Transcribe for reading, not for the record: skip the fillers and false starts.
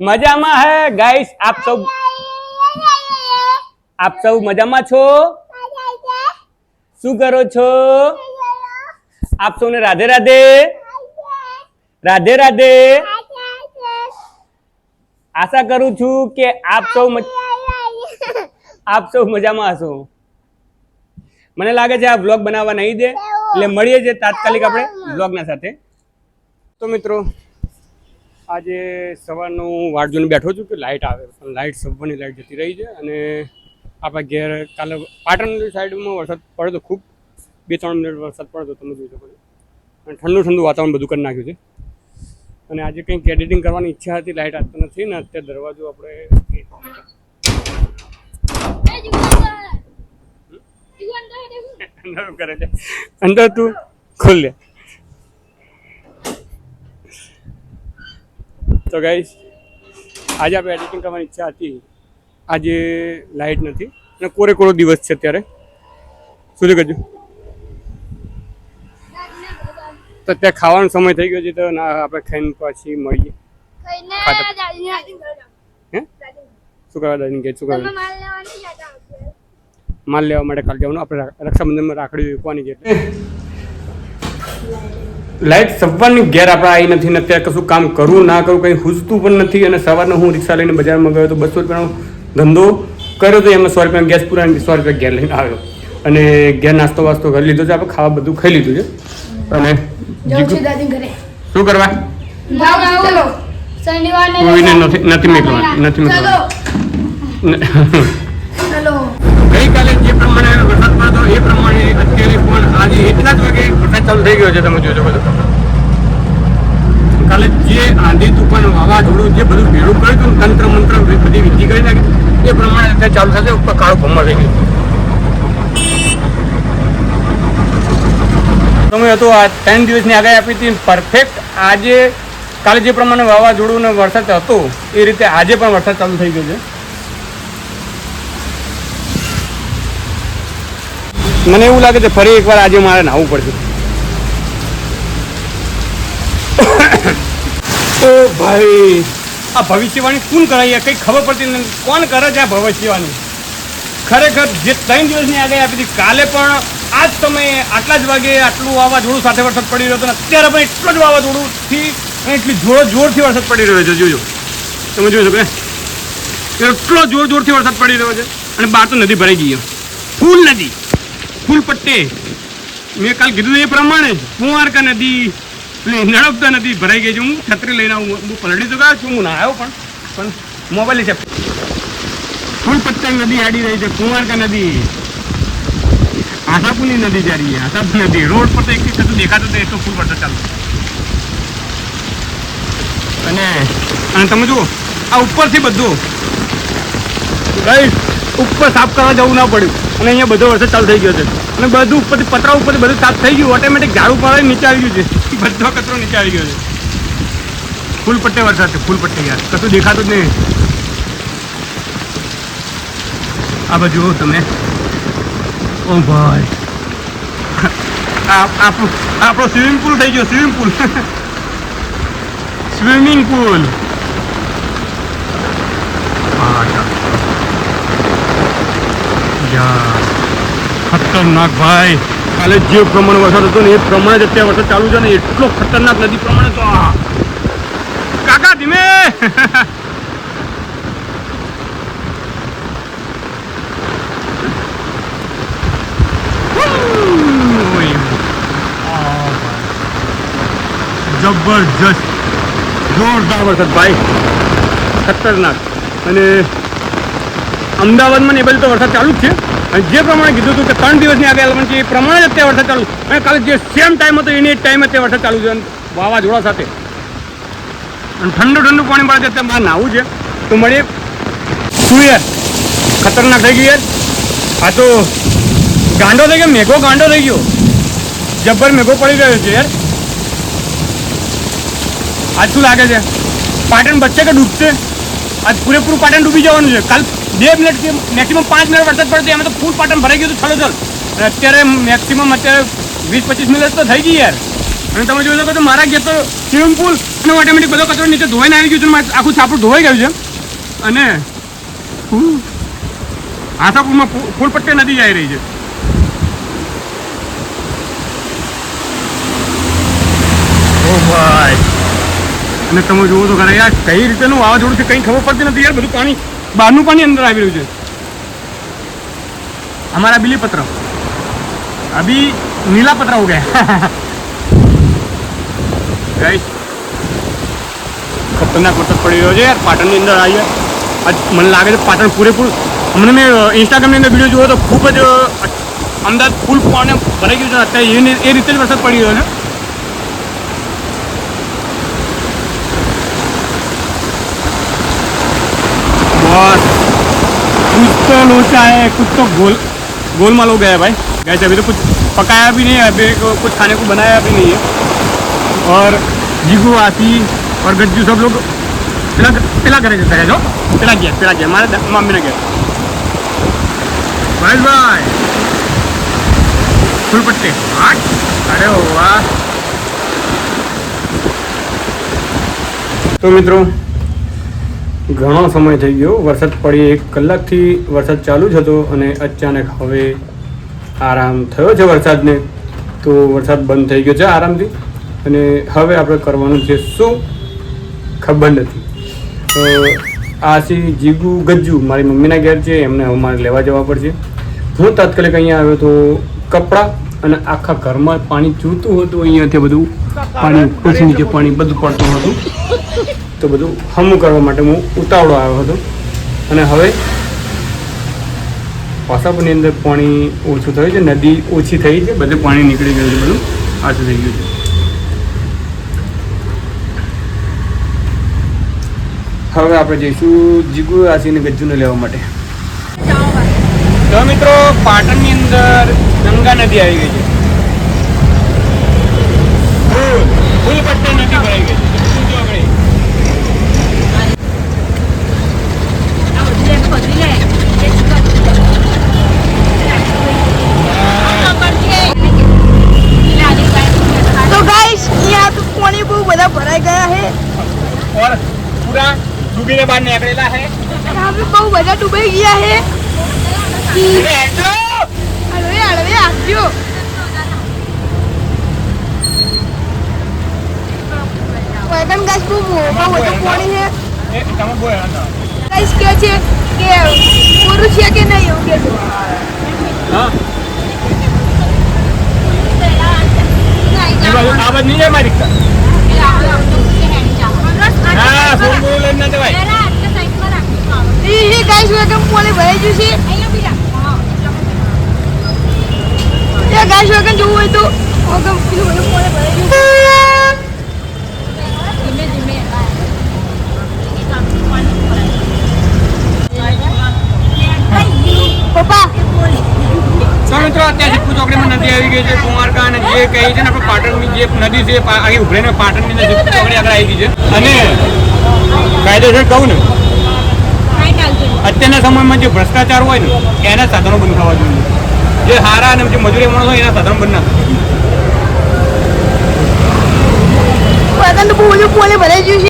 મજામાં હે ગાઈસ, આપ સૌ મજામાં છો? શું કરો છો? આપ સૌને રાધે રાધે. રાધે રાધે. આશા કરું છું કે આપ સૌ મજામાં હશો. મને લાગે છે આ વ્લોગ બનાવવા નહીં દે, એટલે મળીએ છે તાત્કાલિક આપણે વ્લોગના સાથે. તો મિત્રો, આજે સવારનો હું વાટ જોઈને બેઠો છું કે લાઇટ આવે, પણ લાઇટ સવારની લાઇટ જતી રહી છે. અને આપણા ઘેર કાલે પાટણની સાઈડમાં વરસાદ પડ્યો તો, ખૂબ 2-3 મિનિટ વરસાદ પડ્યો, તમે જોઈ શકો છો. અને ઠંડુ વાતાવરણ બધું કરી નાખ્યું છે. અને આજે કંઈક એડિટિંગ કરવાની ઈચ્છા હતી, લાઇટ આવતી નથી ને અત્યારે દરવાજો આપણે કરે છે, અંદર તું ખોલ લે. તો ગાઈસ, આજે આપણે એડિટિંગ કરવાની ઈચ્છા હતી. આજે લાઇટ નથી અને કોરો દિવસ છે. અત્યારે શું કહેજો, તો ત્યાં ખાવાનો સમય થઈ ગયો છે, તો આપણે ખાઈને પછી મળીએ. હે શું કરવા દાદીને કે શું કરવા માલ લેવા માટે કાલે જવાનું. આપણે રક્ષાબંધનમાં રાખડી વેચવાની છે. લાઇટ સવારની ઘેર આપણે આવી નથી ને અત્યારે કશું કામ કરવું ના કરવું કંઈ હુજતું પણ નથી. અને સવારના હું રિક્ષા લઈને બજારમાં ગયો તો 200 રૂપિયાનો ધંધો કર્યો તો, એમાં 100 રૂપિયા ગેસ પૂરા 100 રૂપિયા ઘેર લઈને આવ્યો. અને ઘેર નાસ્તો વાસ્તો કરી લીધો છે, આપણે ખાવા બધું ખાઈ લીધું છે. અને શું કરવા ગઈકાલે જે પ્રમાણે વરસાદ પડતો એ પ્રમાણે અત્યારે પણ આજે એટલા જ વાગે વરસાદ ચાલુ થઈ ગયો છે. તમે જોજો બધું. કાલે જે આંધી તુફાન વાવાઝોડું જે બધું ભેળું કર્યું હતું, તંત્ર મંત્ર બધી વિધિ કરી નાખી, એ પ્રમાણે અત્યારે ચાલુ થશે. ઉપર કાળો ભમર થઈ ગયો. તમે હતો આ 3 દિવસની આગાહી આપી હતી પરફેક્ટ. આજે કાલે જે પ્રમાણે વાવાઝોડું ને વરસાદ હતો એ રીતે આજે પણ વરસાદ ચાલુ થઈ ગયો છે. મને એવું લાગે છે ફરી એકવાર આજે મારે નાહવું પડશે. ઓ ભાઈ, આ ભવિષ્યવાણી કોણ કરાય? કંઈ ખબર પડતી નથી. કોણ કરે છે આ ભવિષ્યવાણી? ખરેખર જે 3 દિવસની આગાહી આપી હતી, કાલે પણ આ જ સમયે આટલા જ વાગે આટલું વાવાઝોડું સાથે વરસાદ પડી રહ્યો હતો, અને અત્યારે પણ એટલો જ વાવાઝોડુંથી એટલી જોરથી વરસાદ પડી રહ્યો છે. જોજો, તમે જોઈ શકો એટલો જોરથી વરસાદ પડી રહ્યો છે. અને બહાર તો નદી ભરાઈ ગઈ, ફૂલ નદી, ફૂલ પટ્ટે. મેં કાલ કીધું એ પ્રમાણે કુંવારકા નદી, નડપતા નદી ભરાઈ ગઈ છે. હું છત્રી લઈને આવું, હું પલળી તો ગયો છું, હું ના આવ્યો પણ મોબાઈલ છે. ફૂલ પટ્ટે નદી આડી રહી છે, કુંવારકા નદી, આશાપુરની નદી जा रही है. आशापुर नदी रोड पर तो एक कदम દેખાતો તો એટલો ફૂલ વરસાદ ચાલુ. અને તમે જુઓ, આ ઉપરથી બધું ગાઈસ ઉપર સાફ કરવા જવું ના પડ્યું. અને અહીંયા બધો વરસાદ ચાલુ થઈ ગયો છે. અને બધું ઉપરથી પતરા ઉપરથી બધું સાફ થઈ ગયું. ઓટોમેટિક ઝાડુ પાડે નીચે આવી ગયું છે. બધો કચરો નીચે આવી ગયો છે. ફૂલ પટ્ટે વરસાદ છે, ફૂલ પટ્ટે યાર, કશું દેખાતું જ નહીં. આ બાજુ તમે, ઓ ભાઈ, આપણો સ્વિમિંગ પુલ થઈ ગયો. સ્વિમિંગ પુલ ખતરનાક ભાઈ. કાલે જે પ્રમાણે વરસાદ હતો ને એ પ્રમાણે જ અત્યારે વરસાદ ચાલુ છે ને એટલો ખતરનાક નદી પ્રમાણે તો કાકા ધીમે. જબરજસ્ત જોરદાર વરસાદ ભાઈ, ખતરનાક. અને અમદાવાદમાં ને એ બાજુ તો વરસાદ ચાલુ જ છે. અને જે પ્રમાણે કીધું હતું કે 3 દિવસની આગાહી છે એ પ્રમાણે જ અત્યારે વરસાદ ચાલુ. અને કાલે જે સેમ ટાઈમ હતો એની ટાઈમ અત્યારે વરસાદ ચાલુ છે, વાવાઝોડા સાથે. અને ઠંડુ પાણી મળે છે. અત્યારે બહાર નાહવું છે તો મળીએ. શું યાર, ખતરનાક થઈ ગયું યાર. આ તો ગાંડો થઈ ગયો, મેઘો ગાંડો થઈ ગયો, જબ્બર મેઘો પડી ગયો છે યાર. આજ શું લાગે છે, પાટણ બચશે કે ડૂબશે? આજ પૂરેપૂરું પાટણ ડૂબી જવાનું છે. કાલ 2 મિનિટ કે મેક્સિમમ 5 મિનિટ વરસાદ પડતો, એમાં તો ફૂલ પાટણ ભરાઈ ગયું હતું છલોછલ. અને અત્યારે મેક્સિમમ 20-25 મિનિટ તો થઈ ગઈ યાર. અને તમે જોઈ શકો છો મારા ઘેર તો સ્વિમિંગ પુલ અને ઓટોમેટિક બધો કચરો નીચે ધોવાઈને આવી ગયું છે અને આખું છાપરું ધોવાઈ ગયું છે અને આશાપુરમાં ફૂલ પટ્ટી નદી જઈ રહી છે. ઓ ભાઈ, અને તમે જુઓ તો ખરા યાર કઈ રીતેનું વાવાઝોડું છે કંઈ ખબર પડતી નથી યાર. બધું પાણી બહારનું પાણી અંદર આવી રહ્યું છે. हमारा बिली पत्र अभी नीला पत्र हो गया. गाइस खतरनाक वरसाद पड़ी રહ્યો છે યાર પાટણની અંદર. આવી આજ મને લાગે છે પાટણ પૂરેપૂરું. હમણાં મેં ઇન્સ્ટાગ્રામની અંદર વિડીયો જોયો તો ખૂબ જ અમદાવાદ ફૂલ પાણી ભરાઈ ગયું છે. અત્યારે એ રીતે જ વરસાદ પડી રહ્યો છે. बस कुछ तो लोचा है, कुछ तो गोलमाल हो गया है भाई. गैस अभी तो कुछ पकाया भी नहीं है, अभी कुछ खाने को बनाया भी नहीं है. और जीगू आती और गज्जू सब लोग पिला करे जो पिला गया हमारे मम्मी ने गया. भाई फुल पट्टी अरे वाह. तो મિત્રો ઘણો સમય થઈ ગયો વરસાદ પડી. 1 કલાકથી વરસાદ ચાલુ જ હતો અને અચાનક હવે આરામ થયો છે વરસાદને. તો વરસાદ બંધ થઈ ગયો છે આરામથી અને હવે આપણે કરવાનું છે શું ખબર નથી. આ છે જીગુ ગજ્જુ મારી મમ્મીના ઘેર છે, એમને હવે મારે લેવા જવા પડશે. હું તાત્કાલિક અહીંયા આવ્યો તો કપડાં અને આખા ઘરમાં પાણી ચૂતું હતું. અહીંયાથી બધું પાણી પછી નીચે પાણી બધું પડતું હતું. તો બધું હમું કરવા માટે હું ઉતાવળો આવ્યો હતો. અને હવે પાસાપુરની અંદર પાણી ઓછું થયું છે, નદી ઓછી થઈ છે, બધું પાણી નીકળી ગયું છે, બધું આછું થઈ ગયું છે. હવે આપણે જઈશું જીગુ આસીને ગજ્જુને લેવા માટે. તો મિત્રો પાટણની અંદર ગંગા નદી આવી ગઈ છે. ફૂલ પટ્ટી નદી ભરાઈ ગઈ છે. तो गाइस यहाँ तो पानी बहुत बड़ा भरा गया है और पूरा डूबीने बाहर निकलेला है. यहाँ पे बहुत बड़ा डूबे गया है. अरे आजो वेगन गाइस बहुत बड़ा पानी है. गाइस क्या છે કે પૂરું છે કે નહીં એવું કે હા આવાજ નહીં જાય મારી રિક્ષા. હા ફોન લઈને ના જવાય. એ ગાઈસ વેગન પાણી ભરાઈ ગયું છે. એ ગાઈસ વેગન જોવું હોય તો વેગન પેલું બધું પાણી ભરાઈ ગયું છે. પપ્પા તો મિત્રો અત્યારે સિદ્ધપુર ચોકડીમાં નદી આવી ગઈ છે. કુંવારકા અને જે કહે છે ને આપણે પાટણની જે નદી છે અહીં ઉભરીને પાટણની અંદર સિદ્ધપુર ચોકડી આગળ આવી ગઈ છે. અને કાયદેસર કહું ને અત્યારના સમયમાં જે ભ્રષ્ટાચાર હોય ને એના સાધનો બંધ થવા જોઈએ. જે હારા અને જે મજૂરી માણસ હોય એના સાધનો બંધ ના થાય. વેગન તો બહુ બધું પાણી ભરાઈ ગયું છે.